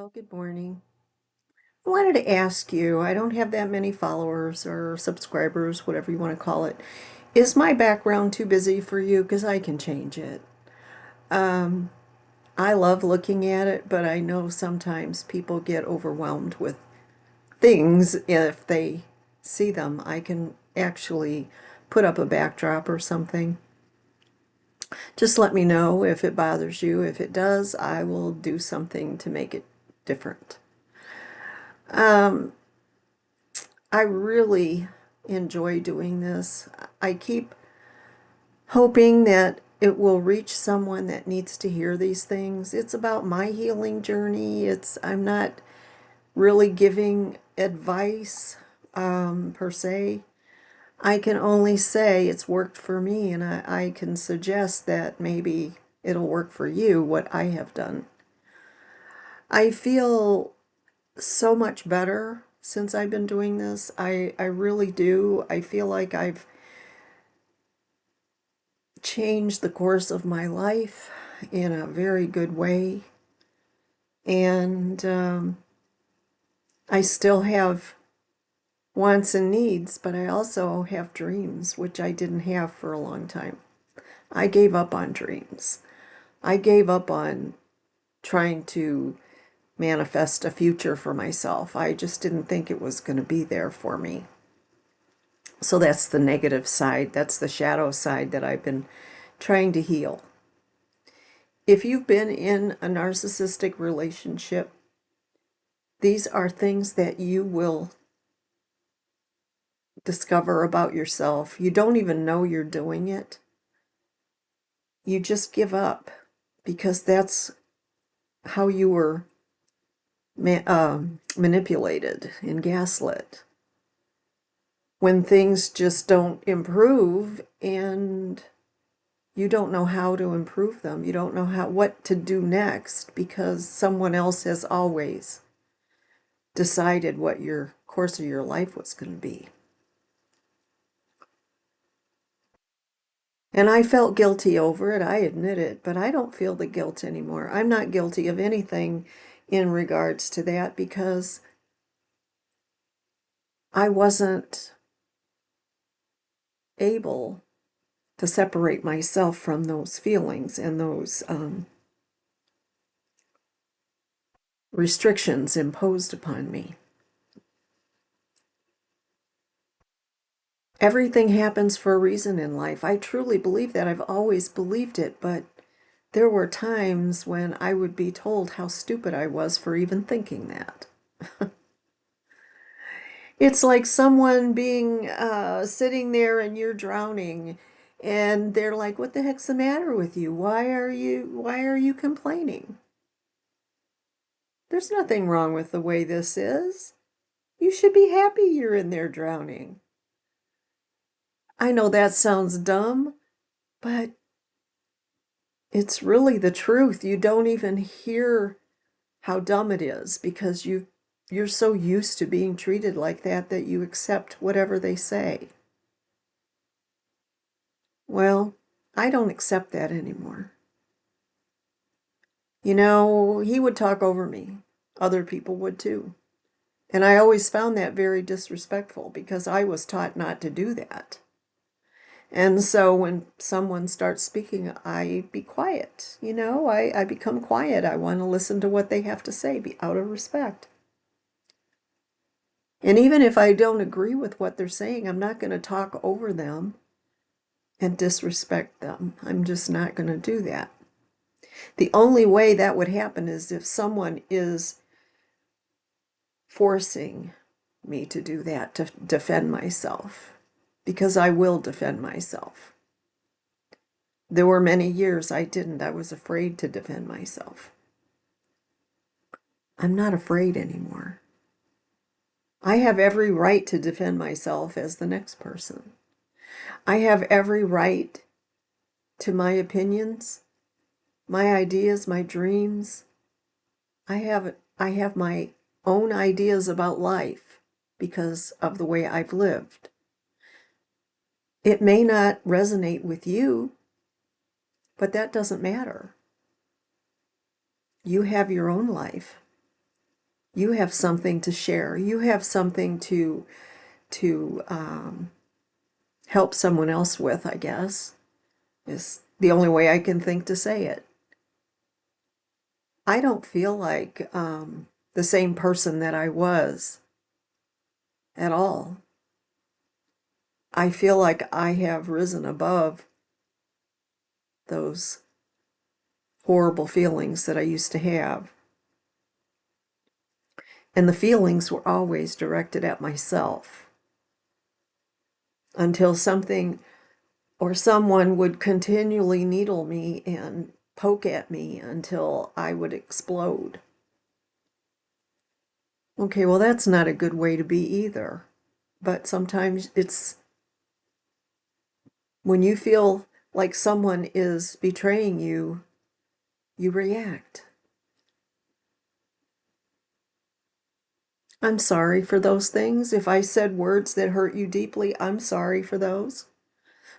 Well, good morning. I wanted to ask you, I don't have that many followers or subscribers, whatever you want to call it. Is my background too busy for you? Because I can change it. Um, I love looking at it, but I know sometimes people get overwhelmed with things if they see them. I can actually put up a backdrop or something. Just let me know if it bothers you. If it does, I will do something to make it different. Um, I really enjoy doing this. I keep hoping that it will reach someone that needs to hear these things. It's about my healing journey. I'm not really giving advice per se. I can only say it's worked for me, and I can suggest that maybe it'll work for you, what I have done. I feel so much better since I've been doing this. I really do. I feel like I've changed the course of my life in a very good way. And I still have wants and needs, but I also have dreams, which I didn't have for a long time. I gave up on dreams. I gave up on trying to manifest a future for myself. I just didn't think it was going to be there for me. So that's the negative side. That's the shadow side that I've been trying to heal. If you've been in a narcissistic relationship, these are things that you will discover about yourself. You don't even know you're doing it. You just give up because that's how you were manipulated and gaslit. When things just don't improve and you don't know how to improve them, you don't know what to do next because someone else has always decided what your course of your life was going to be. And I felt guilty over it, I admit it, but I don't feel the guilt anymore. I'm not guilty of anything in regards to that because I wasn't able to separate myself from those feelings and those restrictions imposed upon me. Everything happens for a reason in life. I truly believe that. I've always believed it, but there were times when I would be told how stupid I was for even thinking that. It's like someone being sitting there and you're drowning and they're like, "What the heck's the matter with you? Why are you complaining? There's nothing wrong with the way this is. You should be happy you're in there drowning." I know that sounds dumb, but it's really the truth. You don't even hear how dumb it is because you're so used to being treated like that you accept whatever they say. Well, I don't accept that anymore. You know, he would talk over me. Other people would too. And I always found that very disrespectful because I was taught not to do that. And so when someone starts speaking, I be quiet. I become quiet. I want to listen to what they have to say, be out of respect. And even if I don't agree with what they're saying, I'm not going to talk over them and disrespect them. I'm just not going to do that. The only way that would happen is if someone is forcing me to do that, to defend myself, because I will defend myself. There were many years I didn't. I was afraid to defend myself. I'm not afraid anymore. I have every right to defend myself as the next person. I have every right to my opinions, my ideas, my dreams. I have my own ideas about life because of the way I've lived. It may not resonate with you, but that doesn't matter. You have your own life. You have something to share. You have something to help someone else with, I guess, is the only way I can think to say it. I don't feel like the same person that I was at all. I feel like I have risen above those horrible feelings that I used to have. And the feelings were always directed at myself until something or someone would continually needle me and poke at me until I would explode. Okay, well, that's not a good way to be either. But sometimes it's when you feel like someone is betraying you, you react. I'm sorry for those things. If I said words that hurt you deeply, I'm sorry for those.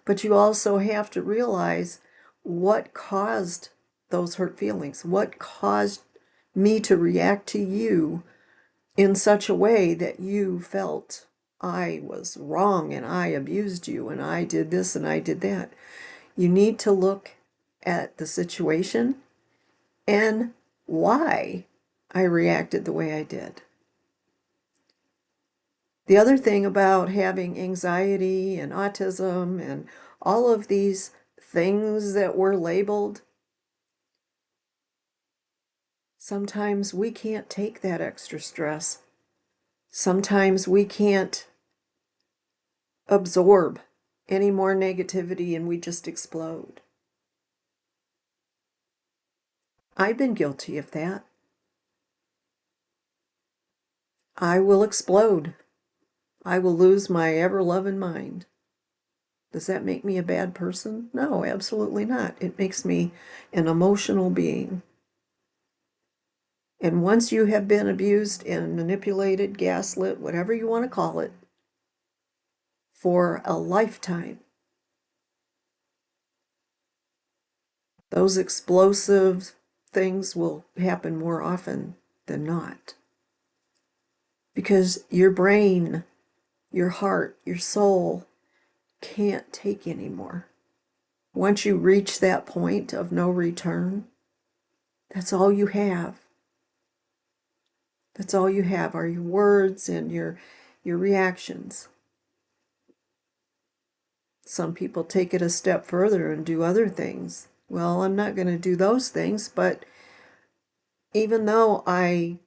But you also have to realize what caused those hurt feelings, what caused me to react to you in such a way that you felt I was wrong and I abused you and I did this and I did that. You need to look at the situation and why I reacted the way I did. The other thing about having anxiety and autism and all of these things that were labeled, sometimes we can't take that extra stress. Sometimes we can't absorb any more negativity and we just explode. I've been guilty of that. I will explode. I will lose my ever-loving mind. Does that make me a bad person? No, absolutely not. It makes me an emotional being. And once you have been abused and manipulated, gaslit, whatever you want to call it, for a lifetime, those explosive things will happen more often than not. Because your brain, your heart, your soul can't take anymore. Once you reach that point of no return, that's all you have. That's all you have are your words and your reactions. Some people take it a step further and do other things. Well, I'm not going to do those things, but even though I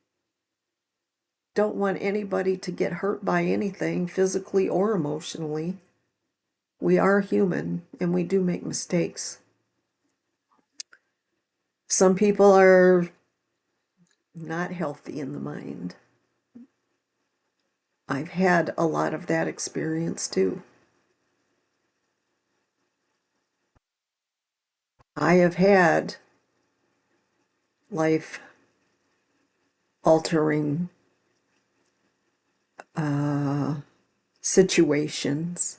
don't want anybody to get hurt by anything, physically or emotionally, we are human and we do make mistakes. Some people are not healthy in the mind. I've had a lot of that experience too. I have had life altering situations,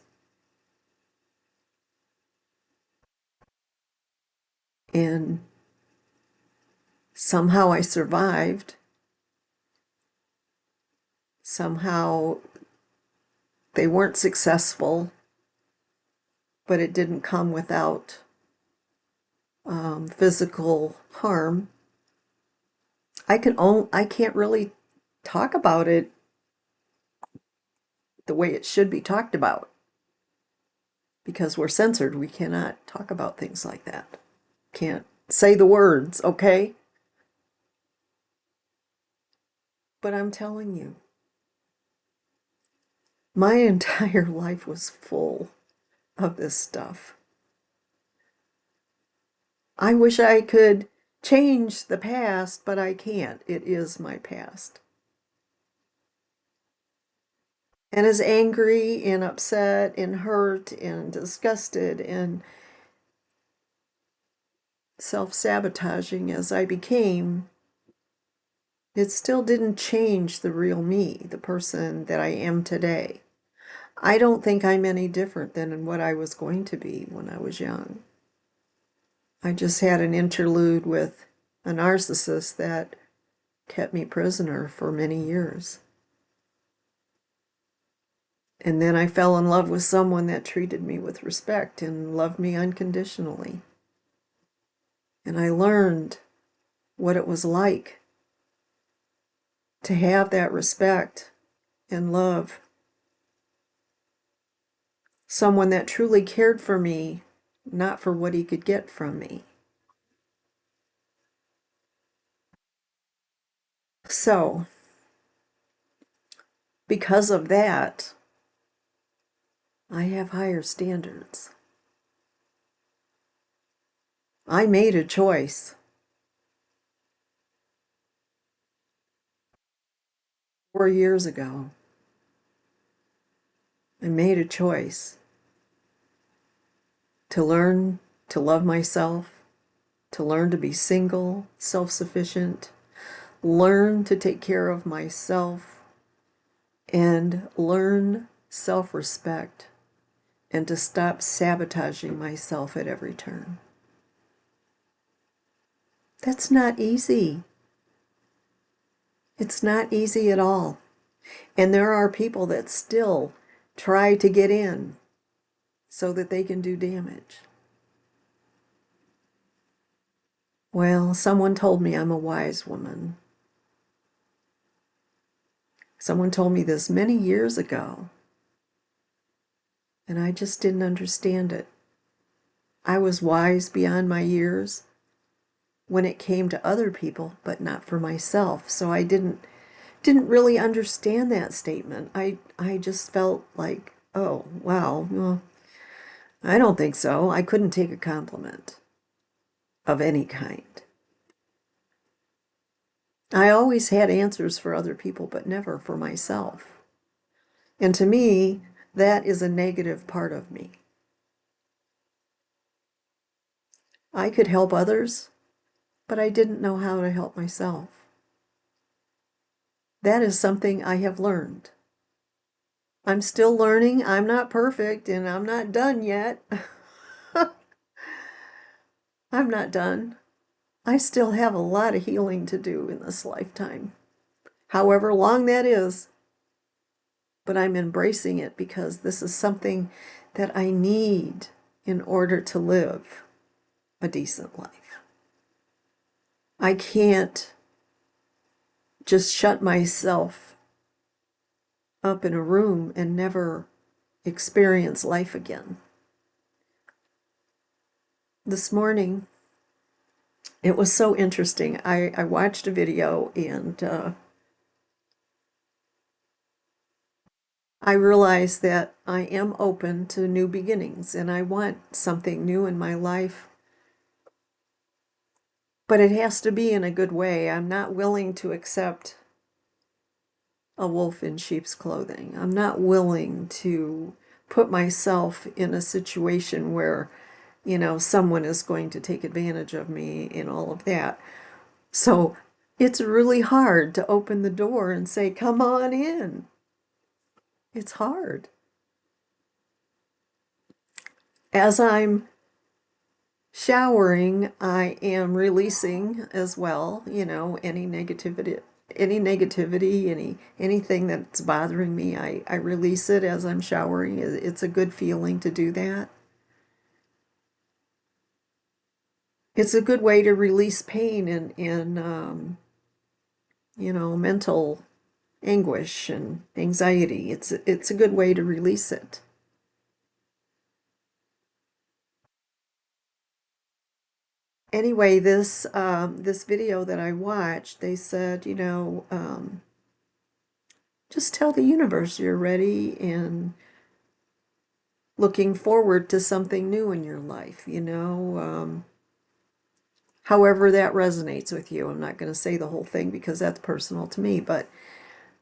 and somehow I survived. Somehow they weren't successful, but it didn't come without physical harm. I can't really talk about it the way it should be talked about because we're censored. We cannot talk about things like that. Can't say the words, okay? But I'm telling you, my entire life was full of this stuff. I wish I could change the past, but I can't. It is my past. And as angry and upset and hurt and disgusted and self-sabotaging as I became, it still didn't change the real me, the person that I am today. I don't think I'm any different than what I was going to be when I was young. I just had an interlude with a narcissist that kept me prisoner for many years. And then I fell in love with someone that treated me with respect and loved me unconditionally. And I learned what it was like to have that respect and love. Someone that truly cared for me, not for what he could get from me. So, because of that, I have higher standards. I made a choice 4 years ago. I made a choice to learn to love myself, to learn to be single, self-sufficient, learn to take care of myself, and learn self-respect, and to stop sabotaging myself at every turn. That's not easy. It's not easy at all. And there are people that still try to get in so that they can do damage. Well, someone told me I'm a wise woman. Someone told me this many years ago, and I just didn't understand it. I was wise beyond my years when it came to other people, but not for myself. So I didn't really understand that statement. I just felt like, oh, wow, well, I don't think so. I couldn't take a compliment of any kind. I always had answers for other people, but never for myself. And to me, that is a negative part of me. I could help others, but I didn't know how to help myself. That is something I have learned. I'm still learning. I'm not perfect, and I'm not done yet. I'm not done. I still have a lot of healing to do in this lifetime, however long that is. But I'm embracing it because this is something that I need in order to live a decent life. I can't just shut myself up in a room and never experience life again. This morning, it was so interesting. I watched a video, and I realized that I am open to new beginnings and I want something new in my life. But it has to be in a good way. I'm not willing to accept a wolf in sheep's clothing. I'm not willing to put myself in a situation where, someone is going to take advantage of me and all of that. So it's really hard to open the door and say, come on in. It's hard. As I'm showering, I am releasing as well, anything that's bothering me, I release it as I'm showering. It's a good feeling to do that. It's a good way to release pain and mental anguish and anxiety. It's a good way to release it. Anyway, this video that I watched, they said, just tell the universe you're ready and looking forward to something new in your life, however that resonates with you. I'm not going to say the whole thing because that's personal to me, but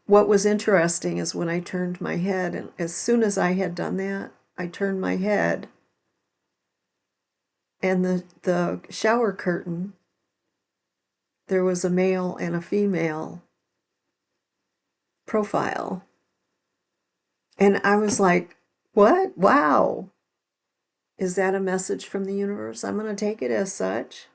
what was interesting is when I turned my head, and as soon as I had done that, I turned my head, and the shower curtain, there was a male and a female profile. And I was like, what? Wow. Is that a message from the universe? I'm going to take it as such.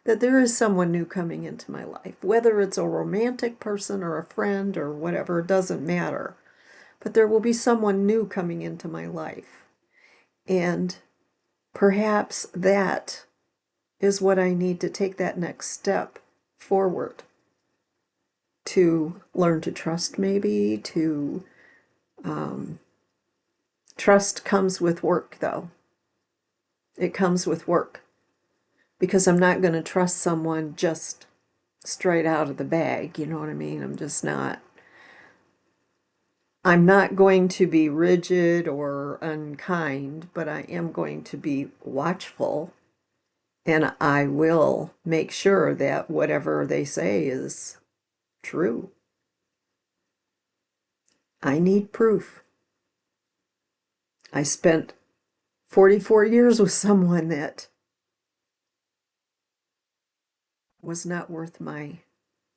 that there is someone new coming into my life. Whether it's a romantic person or a friend or whatever, it doesn't matter. But there will be someone new coming into my life. And perhaps that is what I need to take that next step forward, to learn to trust, maybe, to trust comes with work, though. It comes with work, because I'm not going to trust someone just straight out of the bag, you know what I mean? I'm not going to be rigid or unkind, but I am going to be watchful, and I will make sure that whatever they say is true. I need proof. I spent 44 years with someone that was not worth my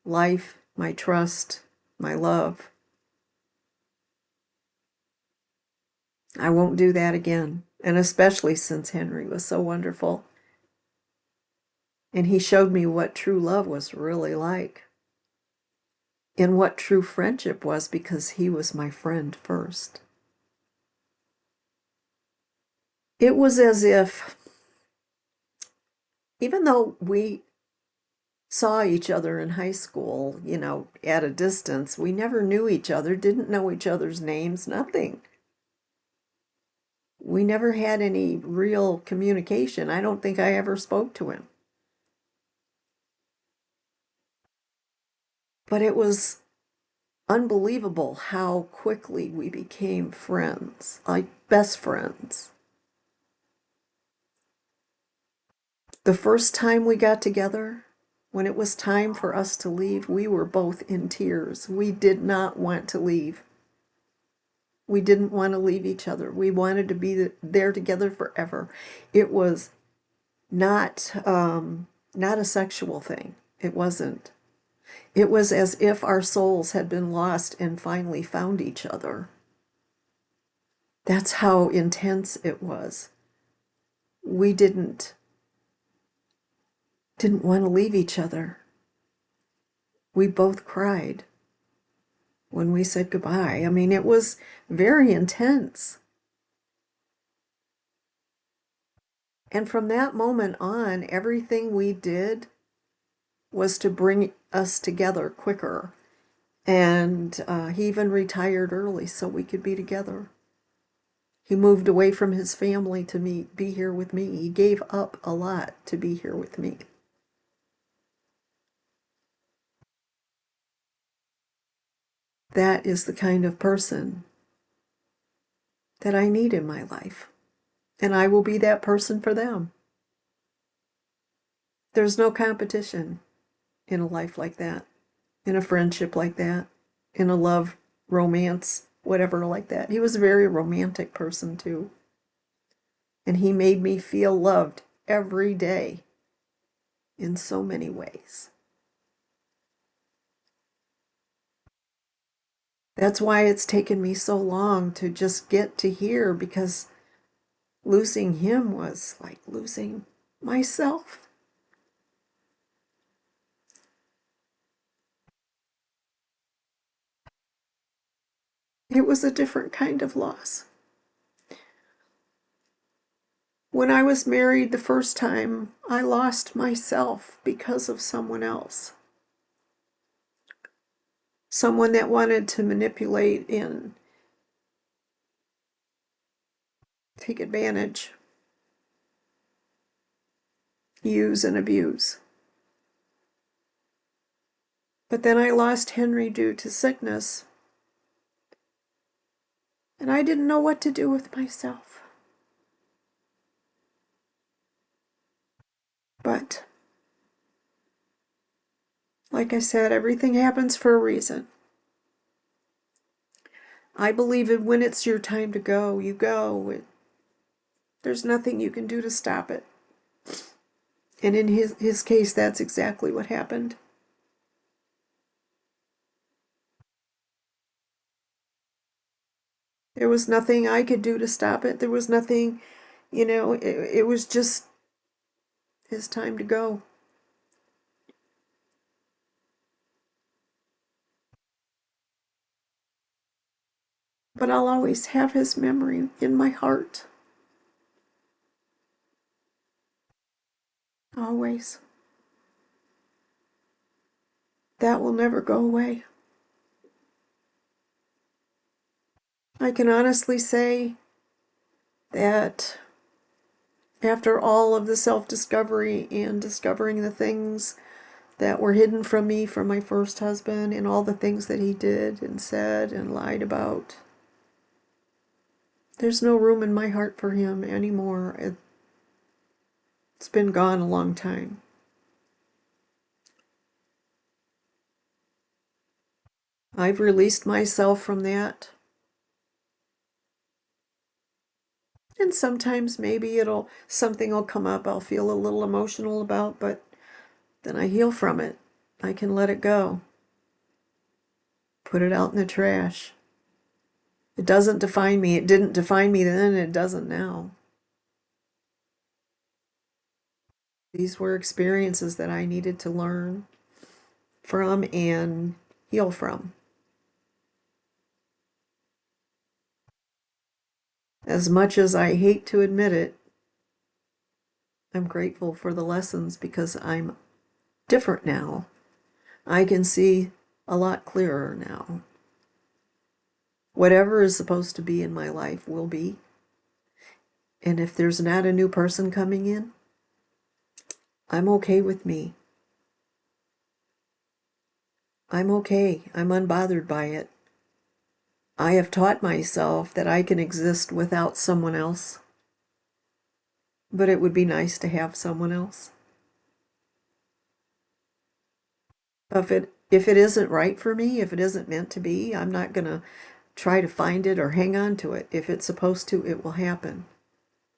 life, my trust, my love. I won't do that again. And especially since Henry was so wonderful. And he showed me what true love was really like, and what true friendship was, because he was my friend first. It was as if, even though we saw each other in high school, at a distance, we never knew each other, didn't know each other's names, nothing. We never had any real communication. I don't think I ever spoke to him. But it was unbelievable how quickly we became friends, like best friends. The first time we got together, when it was time for us to leave, we were both in tears. We did not want to leave. We didn't want to leave each other. We wanted to be there together forever. It was not a sexual thing. It wasn't. It was as if our souls had been lost and finally found each other. That's how intense it was. We didn't want to leave each other. We both cried when we said goodbye. I mean, it was very intense. And from that moment on, everything we did was to bring us together quicker. And he even retired early so we could be together. He moved away from his family to be here with me. He gave up a lot to be here with me. That is the kind of person that I need in my life. And I will be that person for them. There's no competition in a life like that, in a friendship like that, in a love, romance, whatever like that. He was a very romantic person too. And he made me feel loved every day in so many ways. That's why it's taken me so long to just get to here, because losing him was like losing myself. It was a different kind of loss. When I was married the first time, I lost myself because of someone else. Someone that wanted to manipulate and take advantage, use and abuse. But then I lost Henry due to sickness, and I didn't know what to do with myself. But, like I said, everything happens for a reason. I believe that when it's your time to go, you go. There's nothing you can do to stop it. And in his case, that's exactly what happened. There was nothing I could do to stop it. There was nothing, it was just his time to go. but I'll always have his memory in my heart. Always. That will never go away. I can honestly say that after all of the self-discovery and discovering the things that were hidden from me from my first husband and all the things that he did and said and lied about, there's no room in my heart for him anymore. It's been gone a long time. I've released myself from that. And sometimes maybe something will come up I'll feel a little emotional about, but then I heal from it. I can let it go. Put it out in the trash. It doesn't define me. It didn't define me then, and it doesn't now. These were experiences that I needed to learn from and heal from. As much as I hate to admit it, I'm grateful for the lessons because I'm different now. I can see a lot clearer now. Whatever is supposed to be in my life will be. And if there's not a new person coming in, I'm okay with me. I'm okay. I'm unbothered by it. I have taught myself that I can exist without someone else, but it would be nice to have someone else. If it isn't right for me, if it isn't meant to be, I'm not going to try to find it or hang on to it. If it's supposed to, it will happen.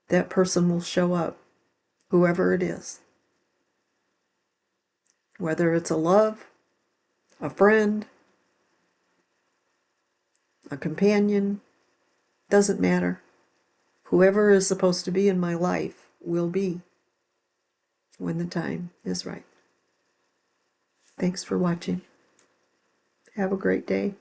That person will show up, whoever it is. Whether it's a love, a friend, a companion, doesn't matter. Whoever is supposed to be in my life will be when the time is right. Thanks for watching. Have a great day.